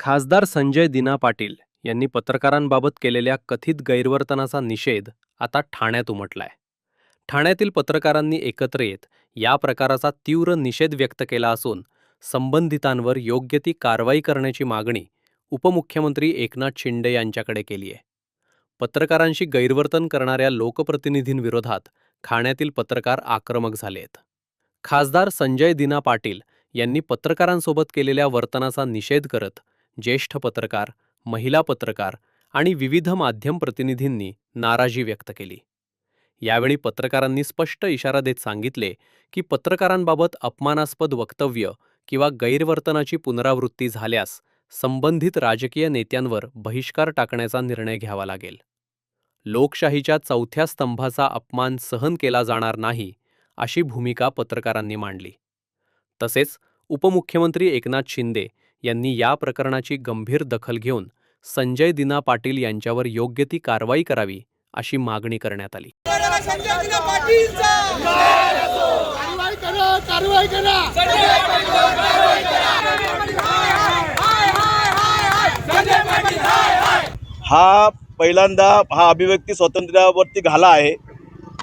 खासदार संजय दिना पाटील यांनी पत्रकारांबाबत केलेल्या कथित गैरवर्तनाचा निषेध आता ठाण्यात उमटलाय. ठाण्यातील पत्रकारांनी एकत्र येत या प्रकाराचा तीव्र निषेध व्यक्त केला असून संबंधितांवर योग्य ती कारवाई करण्याची मागणी उपमुख्यमंत्री एकनाथ शिंदे यांच्याकडे केली आहे. पत्रकारांशी गैरवर्तन करणाऱ्या लोकप्रतिनिधींविरोधात ठाण्यातील पत्रकार आक्रमक झालेत. खासदार संजय दिना पाटील यांनी पत्रकारांसोबत केलेल्या वर्तनाचा निषेध करत ज्येष्ठ पत्रकार, महिला पत्रकार आणि विविध माध्यम प्रतिनिधींनी नाराजी व्यक्त केली. यावेळी पत्रकारांनी स्पष्ट इशारा देत सांगितले की पत्रकारांबाबत अपमानास्पद वक्तव्य किंवा गैरवर्तनाची पुनरावृत्ती झाल्यास संबंधित राजकीय नेत्यांवर बहिष्कार टाकण्याचा निर्णय घ्यावा लागेल. लोकशाहीच्या चौथ्या स्तंभाचा अपमान सहन केला जाणार नाही, अशी भूमिका पत्रकारांनी मांडली. तसेच उपमुख्यमंत्री एकनाथ शिंदे यांनी या प्रकरणाची गंभीर दखल घेऊन संजय दिना पाटील यांच्यावर योग्य ती कारवाई करावी, अशी मागणी करण्यात आली. हा पहिल्यांदा हा अभिव्यक्ती स्वातंत्र्यावरती घाला आहे.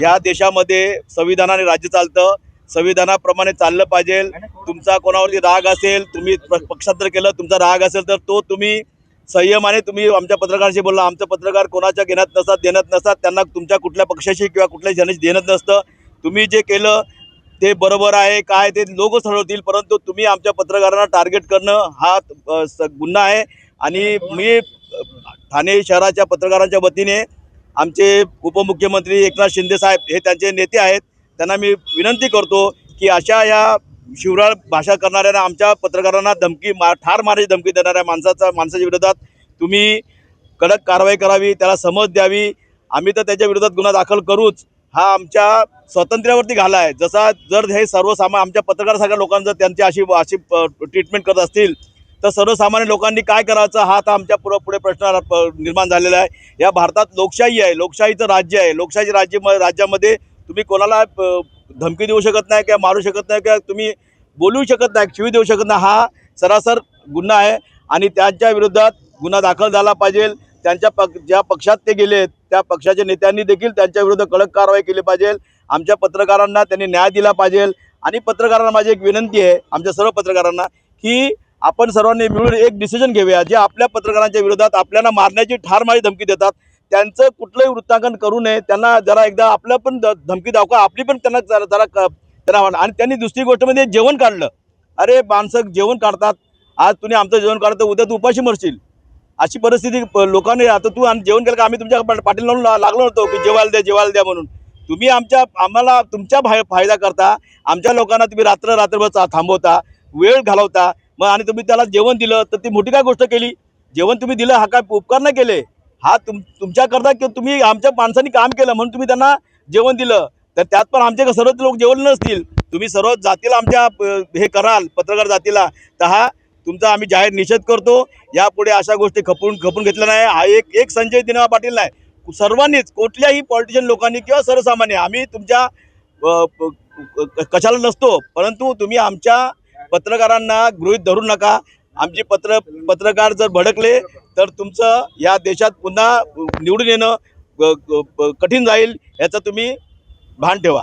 या देशामध्ये संविधानाने राज्य चालतं, संविधानाप्रमाणे चाललं पाहिजे. तुमचा कोणावरती राग असेल, तुम्ही पक्षांतर केलं, तुमचा राग असेल तर तो तुम्ही संयमाने तुम्ही आमच्या पत्रकारांशी बोलला. आमचं पत्रकार कोणाच्या घेण्यात नसतात, देण्यात नसतात. त्यांना तुमच्या कुठल्या पक्षाशी किंवा कुठल्याही जणांशी देणं नसतं. तुम्ही जे केलं ते बरोबर आहे काय ते लोक ठरवतील, परंतु तुम्ही आमच्या पत्रकारांना टार्गेट करणं हा गुन्हा आहे. आणि मी ठाणे शहराच्या पत्रकारांच्या वतीने आमचे उपमुख्यमंत्री एकनाथ शिंदे साहेब हे त्यांचे नेते आहेत, त्यांना मी विनंती करतो की अशा या शिवराळ भाषा करणाऱ्या आमच्या पत्रकारांना ठार मारायची धमकी देणाऱ्या माणसाच्या विरोधात तुम्ही कडक कारवाई करावी, त्याला समज द्यावी. आम्ही तर त्याच्या विरोधात गुन्हा दाखल करूच. हा आमच्या स्वातंत्र्यावरती घाला आहे. जर हे सर्वसामान्य आमच्या पत्रकारासारख्या लोकांना जर त्यांची अशी ट्रीटमेंट करत असतील तर सर्वसामान्य लोकांनी काय करायचं हा आता आमच्या पुढे प्रश्न निर्माण झालेला आहे. या भारतात लोकशाही आहे, लोकशाहीचं राज्य आहे. लोकशाही राज्यामध्ये तुम्ही कोणाला धमकी देऊ शकत नाही किंवा मारू शकत नाही किंवा तुम्ही बोलू शकत नाही, शिवी देऊ शकत नाही. हा सरासर गुन्हा आहे आणि त्यांच्या विरोधात गुन्हा दाखल झाला पाहिजे. ज्या पक्षात ते गेले त्या पक्षाच्या नेत्यांनी देखील त्यांच्या विरोधात कडक कारवाई केली पाहिजे. आमच्या पत्रकारांना त्यांनी न्याय दिला पाहिजे. आणि पत्रकारांना माझी एक विनंती आहे, आमच्या सर्व पत्रकारांना, की आपण सर्वांनी मिळून एक डिसिजन घेऊया. जे आपल्या पत्रकारांच्या विरोधात आपल्याला मारण्याची ठार मारायची धमकी देतात त्यांचं कुठलंही वृत्तांकन करू नये. त्यांना जरा एकदा आपलं पण धमकी दाखवा, आपली पण त्यांना त्यांना. आणि त्यांनी दुसरी गोष्ट म्हणजे जेवण काढलं. अरे माणसं जेवण काढतात, आज तुम्ही आमचं जेवण काढतं, उद्या तू उपाशी मरशील, अशी परिस्थिती लोकांनी. आता तू जेवण केलं का आम्ही तुमच्या पाठीला लावून लागलो होतो की जेवायला द्या म्हणून. तुम्ही आम्हाला तुमच्या फायदा करता, आमच्या लोकांना तुम्ही रात्रभर थांबवता, वेळ घालवता. मग आणि तुम्ही त्याला जेवण दिलं तर ती मोठी काय गोष्ट केली. जेवण तुम्ही दिलं हा काय उपकार नाही केले. हा तुमच्याकरता की तुम्ही आमच्या माणसांनी काम केलं म्हणून तुम्ही त्यांना जेवण दिलं. तर त्यात पण आमचे सर्वच लोक जेवण नसतील, तुम्ही सर्व जातीला आमच्या हे कराल पत्रकार जातीला, तर हा तुमचा आम्ही जाहीर निषेध करतो. यापुढे अशा गोष्टी खपून घेतल्या नाही. हा एक संजय दिना पाटील नाही, सर्वांनीच कुठल्याही पॉलिटिशियन लोकांनी किंवा सर्वसामान्य आम्ही तुमच्या कशाला नसतो, परंतु तुम्ही आमच्या पत्रकारांना गृहीत धरू नका. आमची पत्रकार जर भडकले तर तुमचं या देशात पुन्हा निवडून येणं कठीण जाईल, याचं तुम्ही भान ठेवा.